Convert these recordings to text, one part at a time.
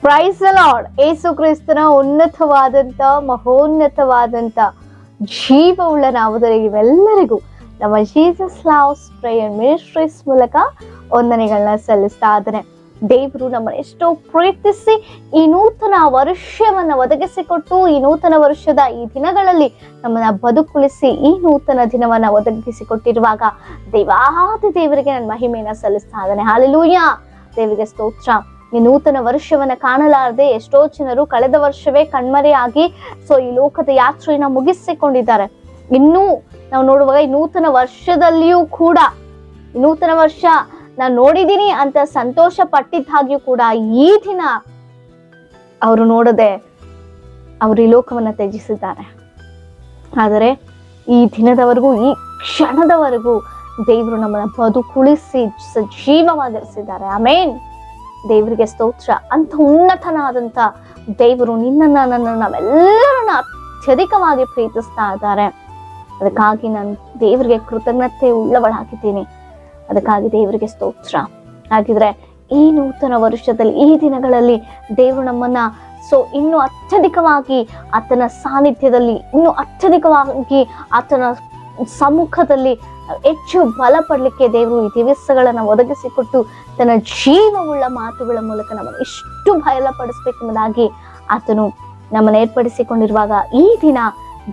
Praise the lord. ಯೇಸು ಕ್ರಿಸ್ತನ ಉನ್ನತವಾದಂತ ಮಹೋನ್ನತವಾದಂತ ಜೀವವುಳ್ಳ ನಾಮದಲ್ಲಿ ಇವೆಲ್ಲರಿಗೂ ನಮ್ಮ ಜೀಸಸ್ ಲವ್ಸ್ ಪ್ರೇಯರ್ ಮಿನಿಸ್ಟ್ರೀಸ್ ಮೂಲಕ ವಂದನೆಗಳನ್ನ ಸಲ್ಲಿಸ್ತಾ ಇದ್ದೇನೆ. ದೇವರು ನಮ್ಮನ್ನು ಎಷ್ಟೋ ಪ್ರೀತಿಸಿ ಈ ನೂತನ ವರ್ಷವನ್ನ ಒದಗಿಸಿಕೊಟ್ಟು ಈ ನೂತನ ವರ್ಷದ ಈ ದಿನಗಳಲ್ಲಿ ನಮ್ಮನ್ನ ಬದುಕುಳಿಸಿ ಈ ನೂತನ ದಿನವನ್ನ ಒದಗಿಸಿಕೊಟ್ಟಿರುವಾಗ ದೇವಾದಿ ದೇವರಿಗೆ ನನ್ನ ಮಹಿಮೆಯನ್ನ ಸಲ್ಲಿಸ್ತಾ ಇದ್ದೇನೆ. ಹಾಲೆಲೂಯಾ, ದೇವರಿಗೆ ಸ್ತೋತ್ರ. ಈ ನೂತನ ವರ್ಷವನ್ನ ಕಾಣಲಾರದೆ ಎಷ್ಟೋ ಜನರು ಕಳೆದ ವರ್ಷವೇ ಕಣ್ಮರೆಯಾಗಿ ಈ ಲೋಕದ ಯಾತ್ರೆಯನ್ನ ಮುಗಿಸಿಕೊಂಡಿದ್ದಾರೆ. ಇನ್ನೂ ನಾವು ನೋಡುವಾಗ ಈ ನೂತನ ವರ್ಷದಲ್ಲಿಯೂ ಕೂಡ ಈ ನೂತನ ವರ್ಷ ನಾನು ನೋಡಿದೀನಿ ಅಂತ ಸಂತೋಷ ಪಟ್ಟಿದ್ದಾಗ್ಯೂ ಕೂಡ ಈ ದಿನ ಅವರು ನೋಡದೆ ಅವರು ಈ ಲೋಕವನ್ನ ತ್ಯಜಿಸಿದ್ದಾರೆ. ಆದರೆ ಈ ದಿನದವರೆಗೂ ಈ ಕ್ಷಣದವರೆಗೂ ದೇವರು ನಮ್ಮನ್ನ ಬದುಕುಳಿಸಿ ಸಜೀವವಾಗಿರಿಸಿದ್ದಾರೆ. ಆಮೇನ್. ದೇವರಿಗೆ ಸ್ತೋತ್ರ. ಅಂತ ಉನ್ನತನಾದಂತ ದೇವರು ನಿನ್ನನ್ನ ನನ್ನನ್ನು ನಾವೆಲ್ಲರನ್ನ ಅತ್ಯಧಿಕವಾಗಿ ಪ್ರೀತಿಸ್ತಾ ಇದ್ದಾರೆ. ಅದಕ್ಕಾಗಿ ನಾನು ದೇವರಿಗೆ ಕೃತಜ್ಞತೆ ಉಳ್ಳವಳಾಗಿದ್ದೀನಿ. ಅದಕ್ಕಾಗಿ ದೇವರಿಗೆ ಸ್ತೋತ್ರ. ಹಾಗಿದ್ರೆ ಈ ನೂತನ ವರ್ಷದಲ್ಲಿ ಈ ದಿನಗಳಲ್ಲಿ ದೇವರು ನಮ್ಮನ್ನ ಇನ್ನು ಅತ್ಯಧಿಕವಾಗಿ ಆತನ ಸಾನ್ನಿಧ್ಯದಲ್ಲಿ ಇನ್ನು ಅತ್ಯಧಿಕವಾಗಿ ಆತನ ಸಮ್ಮುಖದಲ್ಲಿ ಹೆಚ್ಚು ಬಲ ಪಡ್ಲಿಕ್ಕೆ ದೇವರು ಈ ದಿವಸಗಳನ್ನ ಒದಗಿಸಿಕೊಟ್ಟು ತನ್ನ ಜೀವವುಳ್ಳ ಮಾತುಗಳ ಮೂಲಕ ನಮ್ಮನ್ನು ಇಷ್ಟು ಬಯಲಪಡಿಸ್ಬೇಕೆಂಬುದಾಗಿ ಆತನು ನಮ್ಮನ್ನು ಏರ್ಪಡಿಸಿಕೊಂಡಿರುವಾಗ ಈ ದಿನ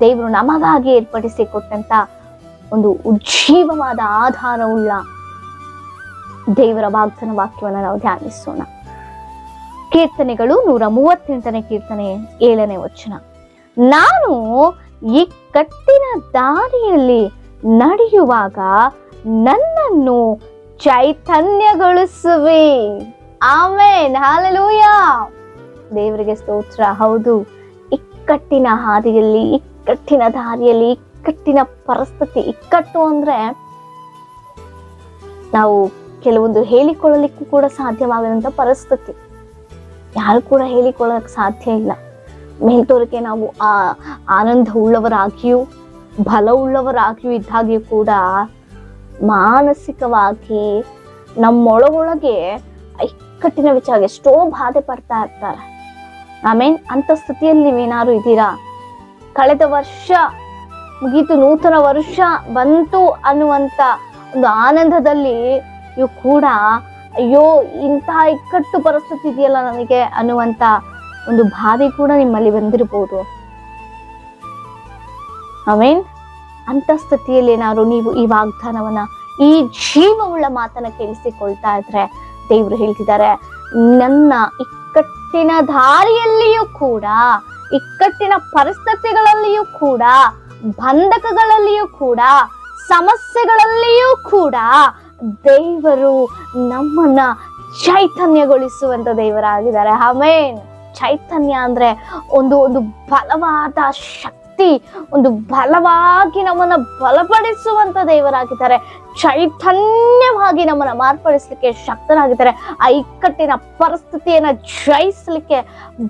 ದೇವರು ನಮಗಾಗಿ ಏರ್ಪಡಿಸಿಕೊಟ್ಟಂತ ಒಂದು ಉಜ್ಜೀವವಾದ ಆಧಾರವುಳ್ಳ ದೇವರ ವಾಗ್ದಾನ ವಾಕ್ಯವನ್ನ ನಾವು ಧ್ಯಾನಿಸೋಣ. ಕೀರ್ತನೆಗಳು 138ನೇ ಕೀರ್ತನೆ 7ನೇ ವಚನ. ನಾನು ಈ ಕಟ್ಟಿನ ದಾರಿಯಲ್ಲಿ ನಡೆಯುವಾಗ ನನ್ನನ್ನು ಚೈತನ್ಯಗೊಳಿಸುವೆ. ಆಮೆನ್. ಹಲ್ಲೆಲೂಯಾ. ದೇವರಿಗೆ ಸ್ತೋತ್ರ. ಹೌದು, ಇಕ್ಕಟ್ಟಿನ ಹಾದಿಯಲ್ಲಿ, ಇಕ್ಕಟ್ಟಿನ ದಾರಿಯಲ್ಲಿ, ಇಕ್ಕಟ್ಟಿನ ಪರಿಸ್ಥಿತಿ, ಇಕ್ಕಟ್ಟು ಅಂದ್ರೆ ನಾವು ಕೆಲವೊಂದು ಹೇಳಿಕೊಳ್ಳಲಿಕ್ಕೂ ಕೂಡ ಸಾಧ್ಯವಾಗದಂತ ಪರಿಸ್ಥಿತಿ, ಯಾರು ಕೂಡ ಹೇಳಿಕೊಳ್ಳಕ್ ಸಾಧ್ಯ ಇಲ್ಲ. ಮೇಲ್ತೋರಕ್ಕೆ ನಾವು ಆನಂದ ಉಳ್ಳವರಾಗಿಯೂ ಬಲ ಉಳ್ಳವರಾಗಿಯೂ ಇದ್ದಾಗಿಯೂ ಕೂಡ ಮಾನಸಿಕವಾಗಿ ನಮ್ಮೊಳಗೊಳಗೆ ಇಕ್ಕಟ್ಟಿನ ವಿಚಾರ ಎಷ್ಟೋ ಬಾಧೆ ಪಡ್ತಾ ಇರ್ತಾರೆ. ಆಮೇನ್. ಅಂತ ಸ್ಥಿತಿಯಲ್ಲಿ ನೀವೇನಾದ್ರು ಇದ್ದೀರಾ? ಕಳೆದ ವರ್ಷ ಮುಗೀತು, ನೂತನ ವರ್ಷ ಬಂತು ಅನ್ನುವಂತ ಒಂದು ಆನಂದದಲ್ಲಿ ಇವು ಕೂಡ ಅಯ್ಯೋ ಇಂತಹ ಇಕ್ಕಟ್ಟು ಪರಿಸ್ಥಿತಿ ಇದೆಯಲ್ಲ ನನಗೆ ಅನ್ನುವಂತ ಒಂದು ಬಾಧೆ ಕೂಡ ನಿಮ್ಮಲ್ಲಿ ಬಂದಿರಬಹುದು. ಆಮೇನ್. ಅಂತ ಸ್ಥಿತಿಯಲ್ಲಿ ಏನಾದ್ರು ನೀವು ಈ ವಾಗ್ದಾನವನ್ನ, ಈ ಜೀವವುಳ್ಳ ಮಾತನ್ನ ಕೇಳಿಸಿಕೊಳ್ತಾ ಇದ್ರೆ ದೇವರು ಹೇಳ್ತಿದ್ದಾರೆ, ನನ್ನ ಇಕ್ಕಟ್ಟಿನ ದಾರಿಯಲ್ಲಿಯೂ ಕೂಡ, ಇಕ್ಕಟ್ಟಿನ ಪರಿಸ್ಥಿತಿಗಳಲ್ಲಿಯೂ ಕೂಡ, ಬಂಧಕಗಳಲ್ಲಿಯೂ ಕೂಡ, ಸಮಸ್ಯೆಗಳಲ್ಲಿಯೂ ಕೂಡ ದೇವರು ನಮ್ಮನ್ನ ಚೈತನ್ಯಗೊಳಿಸುವಂತ ದೇವರಾಗಿದ್ದಾರೆ. ಆಮೇನ್. ಚೈತನ್ಯ ಅಂದ್ರೆ ಒಂದು ಬಲವಾದ ಶಕ್ತಿ, ಒಂದು ಬಲವಾಗಿ ನಮ್ಮನ್ನ ಬಲಪಡಿಸುವಂತ ದೇವರಾಗಿದ್ದಾರೆ. ಚೈತನ್ಯವಾಗಿ ನಮ್ಮನ್ನ ಮಾರ್ಪಡಿಸ್ಲಿಕ್ಕೆ ಶಕ್ತರಾಗಿದ್ದಾರೆ. ಆ ಇಕ್ಕಟ್ಟಿನ ಪರಿಸ್ಥಿತಿಯನ್ನ ಜಯಿಸ್ಲಿಕ್ಕೆ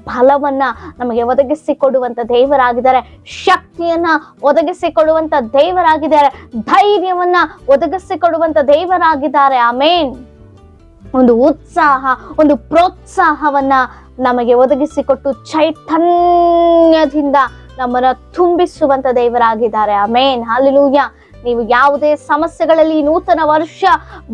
ಬಲವನ್ನ ನಮಗೆ ಒದಗಿಸಿಕೊಡುವಂತ ದೇವರಾಗಿದ್ದಾರೆ. ಶಕ್ತಿಯನ್ನ ಒದಗಿಸಿಕೊಡುವಂತ ದೇವರಾಗಿದ್ದಾರೆ. ಧೈರ್ಯವನ್ನ ಒದಗಿಸಿಕೊಡುವಂತ ದೇವರಾಗಿದ್ದಾರೆ. ಆಮೇನ್. ಒಂದು ಉತ್ಸಾಹ, ಒಂದು ಪ್ರೋತ್ಸಾಹವನ್ನ ನಮಗೆ ಒದಗಿಸಿಕೊಟ್ಟು ಚೈತನ್ಯದಿಂದ ನಮ್ಮನ್ನ ತುಂಬಿಸುವಂತ ದೇವರಾಗಿದ್ದಾರೆ. ಆಮೇನ್. ಹಲ್ಲೆಲೂಯಾ. ನೀವು ಯಾವುದೇ ಸಮಸ್ಯೆಗಳಲ್ಲಿ ನೂತನ ವರ್ಷ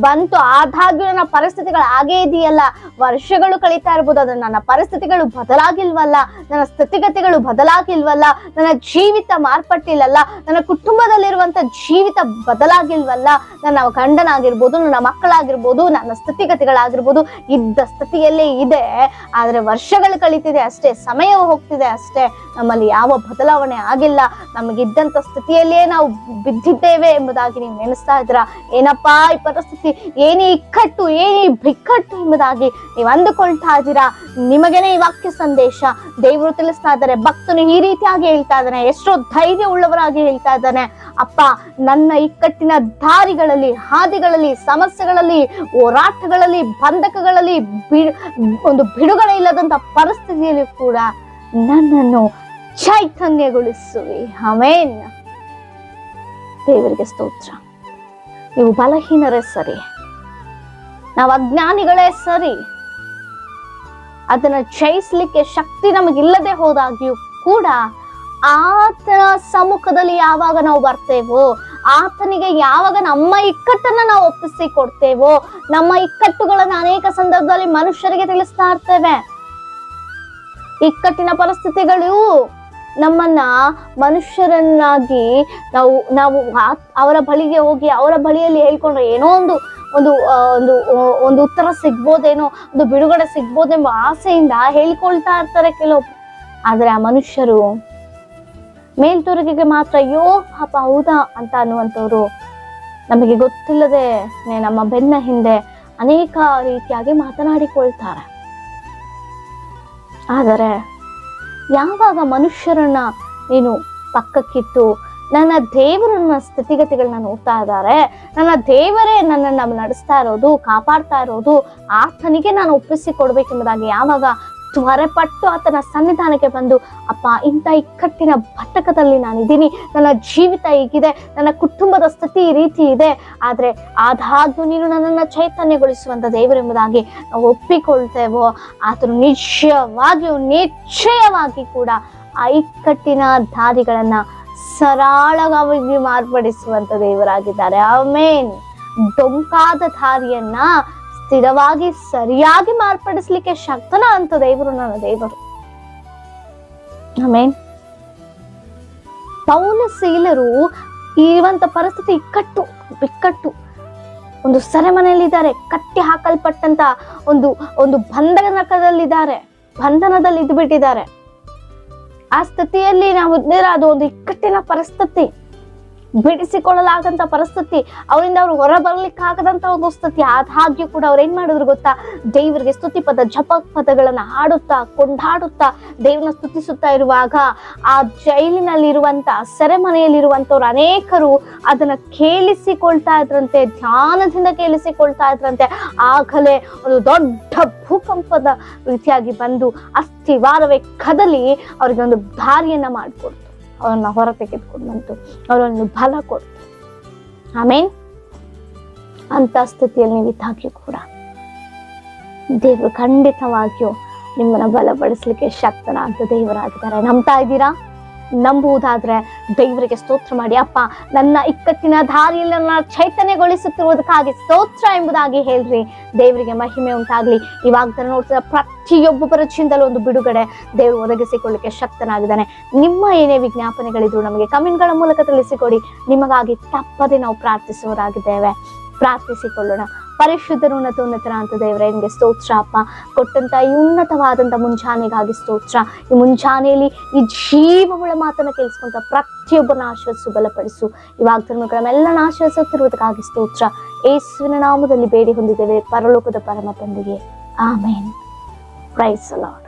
ಬಂತು ಆದಾಗ್ಯೂ ನನ್ನ ಪರಿಸ್ಥಿತಿಗಳು ಹಾಗೇ ಇದೆಯಲ್ಲ, ವರ್ಷಗಳು ಕಳೀತಾ ಇರ್ಬೋದು, ಅದನ್ನ ನನ್ನ ಪರಿಸ್ಥಿತಿಗಳು ಬದಲಾಗಿಲ್ವಲ್ಲ, ನನ್ನ ಸ್ಥಿತಿಗತಿಗಳು ಬದಲಾಗಿಲ್ವಲ್ಲ, ನನ್ನ ಜೀವಿತ ಮಾರ್ಪಟ್ಟಿಲ್ಲಲ್ಲ, ನನ್ನ ಕುಟುಂಬದಲ್ಲಿರುವಂತ ಜೀವಿತ ಬದಲಾಗಿಲ್ವಲ್ಲ, ನನ್ನ ಗಂಡನಾಗಿರ್ಬೋದು, ನನ್ನ ಮಕ್ಕಳಾಗಿರ್ಬೋದು, ನನ್ನ ಸ್ಥಿತಿಗತಿಗಳಾಗಿರ್ಬೋದು ಇದ್ದ ಸ್ಥಿತಿಯಲ್ಲೇ ಇದೆ. ಆದ್ರೆ ವರ್ಷಗಳು ಕಳೀತಿದೆ ಅಷ್ಟೇ, ಸಮಯ ಹೋಗ್ತಿದೆ ಅಷ್ಟೇ, ನಮ್ಮಲ್ಲಿ ಯಾವ ಬದಲಾವಣೆ ಆಗಿಲ್ಲ. ನಮಗಿದ್ದಂತ ಸ್ಥಿತಿಯಲ್ಲೇ ನಾವು ಬಿದ್ದಿದ್ದೇವೆ ಇದ್ದೇವೆ ಎಂಬುದಾಗಿ ನೀವು ನೆನೆಸ್ತಾ ಇದ್ದೀರಾ. ಏನಪ್ಪಾ ಈ ಪರಿಸ್ಥಿತಿ, ಏನೇ ಇಕ್ಕಟ್ಟು, ಏನೇ ಬಿಕ್ಕಟ್ಟು ಎಂಬುದಾಗಿ ನೀವು ಅಂದುಕೊಳ್ತಾ ಇದ್ದೀರಾ. ನಿಮಗೇನೆ ಈ ವಾಕ್ಯ ಸಂದೇಶ ದೇವರು ತಿಳಿಸ್ತಾ ಇದ್ದಾರೆ. ಭಕ್ತನು ಈ ರೀತಿಯಾಗಿ ಹೇಳ್ತಾ ಇದ್ದಾನೆ, ಎಷ್ಟೋ ಧೈರ್ಯ ಉಳ್ಳವರಾಗಿ ಹೇಳ್ತಾ ಇದ್ದಾನೆ, ಅಪ್ಪ ನನ್ನ ಇಕ್ಕಟ್ಟಿನ ದಾರಿಗಳಲ್ಲಿ, ಹಾದಿಗಳಲ್ಲಿ, ಸಮಸ್ಯೆಗಳಲ್ಲಿ, ಹೋರಾಟಗಳಲ್ಲಿ, ಬಂಧಕಗಳಲ್ಲಿ, ಒಂದು ಬಿಡುಗಡೆ ಇಲ್ಲದಂತ ಪರಿಸ್ಥಿತಿಯಲ್ಲಿ ಕೂಡ ನನ್ನನ್ನು ಚೈತನ್ಯಗೊಳಿಸುವಿ. ಆಮೆನ್. ದೇವರಿಗೆ ಸ್ತೋತ್ರ. ನೀವು ಬಲಹೀನರೇ ಸರಿ, ನಾವು ಅಜ್ಞಾನಿಗಳೇ ಸರಿ, ಅದನ್ನ ಜಯಿಸ್ಲಿಕ್ಕೆ ಶಕ್ತಿ ನಮಗಿಲ್ಲದೆ ಹೋದಾಗ್ಯೂ ಕೂಡ ಆತನ ಸಮ್ಮುಖದಲ್ಲಿ ಯಾವಾಗ ನಾವು ಬರ್ತೇವೋ, ಆತನಿಗೆ ಯಾವಾಗ ನಮ್ಮ ಇಕ್ಕಟ್ಟನ್ನ ನಾವು ಒಪ್ಪಿಸಿ ಕೊಡ್ತೇವೋ, ನಮ್ಮ ಇಕ್ಕಟ್ಟುಗಳನ್ನ ಅನೇಕ ಸಂದರ್ಭದಲ್ಲಿ ಮನುಷ್ಯರಿಗೆ ತಿಳಿಸ್ತಾ ಇರ್ತೇವೆ. ಇಕ್ಕಟ್ಟಿನ ಪರಿಸ್ಥಿತಿಗಳು ನಮ್ಮನ್ನ ಮನುಷ್ಯರನ್ನಾಗಿ ನಾವು ಅವರ ಬಳಿಗೆ ಹೋಗಿ ಅವರ ಬಳಿಯಲ್ಲಿ ಹೇಳ್ಕೊಂಡ್ರೆ ಏನೋ ಒಂದು ಉತ್ತರ ಸಿಗ್ಬೋದೇನೋ, ಒಂದು ಬಿಡುಗಡೆ ಸಿಗ್ಬೋದೆಂಬ ಆಸೆಯಿಂದ ಹೇಳ್ಕೊಳ್ತಾ ಇರ್ತಾರೆ ಕೆಲವೊಬ್ರು. ಆದ್ರೆ ಆ ಮನುಷ್ಯರು ಮೇಲ್ತೋರಿಕೆಗೆ ಮಾತ್ರ ಅಯ್ಯೋ ಪಾಪ ಹೌದಾ ಅಂತ ಅನ್ನುವಂಥವ್ರು ನಮಗೆ ಗೊತ್ತಿಲ್ಲದೆ ನಮ್ಮ ಬೆನ್ನ ಹಿಂದೆ ಅನೇಕ ರೀತಿಯಾಗಿ ಮಾತನಾಡಿಕೊಳ್ತಾರೆ. ಆದರೆ ಯಾವಾಗ ಮನುಷ್ಯರನ್ನ ನೀನು ಪಕ್ಕಕ್ಕಿಟ್ಟು ನನ್ನ ದೇವರು ನನ್ನ ಸ್ಥಿತಿಗತಿಗಳನ್ನ ನೋಡ್ತಾ ಇದ್ದಾರೆ, ನನ್ನ ದೇವರೇ ನನ್ನನ್ನು ನಡೆಸ್ತಾ ಇರೋದು, ಕಾಪಾಡ್ತಾ ಇರೋದು, ಆತನಿಗೆ ನಾನು ಒಪ್ಪಿಸಿ ಕೊಡ್ಬೇಕೆಂಬುದಾಗಿ ಯಾವಾಗ ತ್ವರೆಪಟ್ಟು ಆತನ ಸನ್ನಿಧಾನಕ್ಕೆ ಬಂದು, ಅಪ್ಪ ಇಂಥ ಇಕ್ಕಟ್ಟಿನ ಭಟ್ಟಕದಲ್ಲಿ ನಾನಿದ್ದೀನಿ, ನನ್ನ ಜೀವಿತ ಹೀಗಿದೆ, ನನ್ನ ಕುಟುಂಬದ ಸ್ಥಿತಿ ಈ ರೀತಿ ಇದೆ, ಆದ್ರೆ ಆದಾಗ್ಯೂ ನೀನು ನನ್ನನ್ನು ಚೈತನ್ಯಗೊಳಿಸುವಂತ ದೇವರೆಂಬುದಾಗಿ ನಾವು ಒಪ್ಪಿಕೊಳ್ತೇವೋ, ಆತನು ನಿಶ್ಚಯವಾಗಿ ಕೂಡ ಆ ಇಕ್ಕಟ್ಟಿನ ದಾರಿಗಳನ್ನ ಸರಳವಾಗಿ ಮಾರ್ಪಡಿಸುವಂತ ದೇವರಾಗಿದ್ದಾರೆ. ಆಮೇನ್. ಡೊಂಕಾದ ದಾರಿಯನ್ನ ಸ್ಥಿರವಾಗಿ ಸರಿಯಾಗಿ ಮಾರ್ಪಡಿಸ್ಲಿಕ್ಕೆ ಶಕ್ತನ ಅಂತ ದೇವರು ನನ್ನ ದೇವರು. ಆಮೇನ್. ಪೌಲ ಶೀಲರು ಇರುವಂತ ಪರಿಸ್ಥಿತಿ ಬಿಕ್ಕಟ್ಟು ಒಂದು ಸೆರೆಮನೆಯಲ್ಲಿದ್ದಾರೆ, ಕಟ್ಟಿ ಹಾಕಲ್ಪಟ್ಟಂತ ಒಂದು ಬಂಧನದಲ್ಲಿ ಇದ್ದು ಬಿಟ್ಟಿದ್ದಾರೆ. ಆ ಸ್ಥಿತಿಯಲ್ಲಿ ನಾವು ಅದು ಒಂದು ಇಕ್ಕಟ್ಟಿನ ಪರಿಸ್ಥಿತಿ, ಬಿಡಿಸಿಕೊಳ್ಳಲಾಗಂತ ಪರಿಸ್ಥಿತಿ, ಅವರಿಂದ ಅವ್ರು ಹೊರ ಬರ್ಲಿಕ್ಕಾಗದಂತ ಒಂದು ಸ್ಥಿತಿ. ಆದಾಗ್ಯೂ ಕೂಡ ಅವ್ರು ಏನ್ ಮಾಡಿದ್ರು ಗೊತ್ತಾ, ದೇವರಿಗೆ ಸ್ತುತಿ ಪದ, ಜಪ ಪದಗಳನ್ನ ಹಾಡುತ್ತಾ ಕೊಂಡಾಡುತ್ತಾ ದೇವ್ರನ್ನ ಸ್ತುತಿಸುತ್ತಾ ಇರುವಾಗ ಆ ಜೈಲಿನಲ್ಲಿರುವಂತ ಸೆರೆಮನೆಯಲ್ಲಿರುವಂತವ್ರು ಅನೇಕರು ಅದನ್ನ ಕೇಳಿಸಿಕೊಳ್ತಾ ಇದ್ರಂತೆ, ಧ್ಯಾನದಿಂದ ಕೇಳಿಸಿಕೊಳ್ತಾ ಇದ್ರಂತೆ. ಆಗಲೇ ಒಂದು ದೊಡ್ಡ ಭೂಕಂಪದ ರೀತಿಯಾಗಿ ಬಂದು ಅಸ್ಥಿವಾರವೇ ಕದಲಿ ಅವ್ರಿಗೆ ಒಂದು ದಾರಿಯನ್ನ ಮಾಡಿಕೊಡ್ತು, ಅವರನ್ನ ಹೊರ ತೆಗೆದುಕೊಂಡು ಬಂತು, ಅವರನ್ನು ಬಲ ಕೊಡ್ತು. ಆಮೇನ್. ಅಂತ ಸ್ಥಿತಿಯಲ್ಲಿ ನೀವಿದ್ದಾಗ್ಯೂ ಕೂಡ ದೇವರು ಖಂಡಿತವಾಗಿಯೂ ನಿಮ್ಮನ್ನ ಬಲಪಡಿಸ್ಲಿಕ್ಕೆ ಶಕ್ತನ ಅಂತ ದೇವರಾಗಿದ್ದಾರೆ. ನಂಬ್ತಾ ಇದ್ದೀರಾ? ನಂಬುವುದಾದ್ರೆ ದೇವರಿಗೆ ಸ್ತೋತ್ರ ಮಾಡಿ. ಅಪ್ಪ ನನ್ನ ಇಕ್ಕಟ್ಟಿನ ದಾರಿಯಲ್ಲಿ ನನ್ನ ಚೈತನ್ಯಗೊಳಿಸುತ್ತಿರುವುದಕ್ಕಾಗಿ ಸ್ತೋತ್ರ ಎಂಬುದಾಗಿ ಹೇಳ್ರಿ. ದೇವರಿಗೆ ಮಹಿಮೆ ಉಂಟಾಗ್ಲಿ. ಈ ವಾಗ್ದಾನ ನೋಡ್ತಿದ್ದ ಪ್ರತಿಯೊಬ್ಬರ ಚಿಂತಲೂ ಒಂದು ಬಿಡುಗಡೆ ದೇವರು ಒದಗಿಸಿಕೊಳ್ಳಿಕ್ಕೆ ಶಕ್ತನಾಗಿದ್ದಾನೆ. ನಿಮ್ಮ ಏನೇ ವಿಜ್ಞಾಪನೆಗಳಿದ್ರು ನಮಗೆ ಕಮೆಂಟ್ಗಳ ಮೂಲಕ ತಿಳಿಸಿಕೊಡಿ. ನಿಮಗಾಗಿ ತಪ್ಪದೆ ನಾವು ಪ್ರಾರ್ಥಿಸುವವರಾಗಿದ್ದೇವೆ. ಪ್ರಾರ್ಥಿಸಿಕೊಳ್ಳೋಣ. ಪರಿಶುದ್ಧರು ಉನ್ನತೋನ್ನತರ ಅಂತ ದೇವರೇ ನಿಮಗೆ ಸ್ತೋತ್ರ ಅಪ್ಪ. ಕೊಟ್ಟಂತ ಈ ಉನ್ನತವಾದಂತ ಮುಂಜಾನೆಗಾಗಿ ಸ್ತೋತ್ರ. ಈ ಮುಂಜಾನೆಯಲ್ಲಿ ಈ ಜೀವವುಳ ಮಾತನ್ನ ಕೇಳಿಸ್ಕೊಂತ ಪ್ರತಿಯೊಬ್ಬರನ್ನ ಆಶ್ರಯಿಸು, ಬಲಪಡಿಸು. ಈ ವಾಗ್ದಾನಗಳನ್ನೆಲ್ಲ ಆಶ್ರಯಿಸುತ್ತಿರುವುದಕ್ಕಾಗಿ ಸ್ತೋತ್ರ. ಯೇಸುವಿನ ನಾಮದಲ್ಲಿ ಬೇಡಿ ಹೊಂದಿದ್ದೇವೆ ಪರಲೋಕದ ಪರಮ ತಂದೆಗೆ. ಆಮೇನ್. Praise the lord.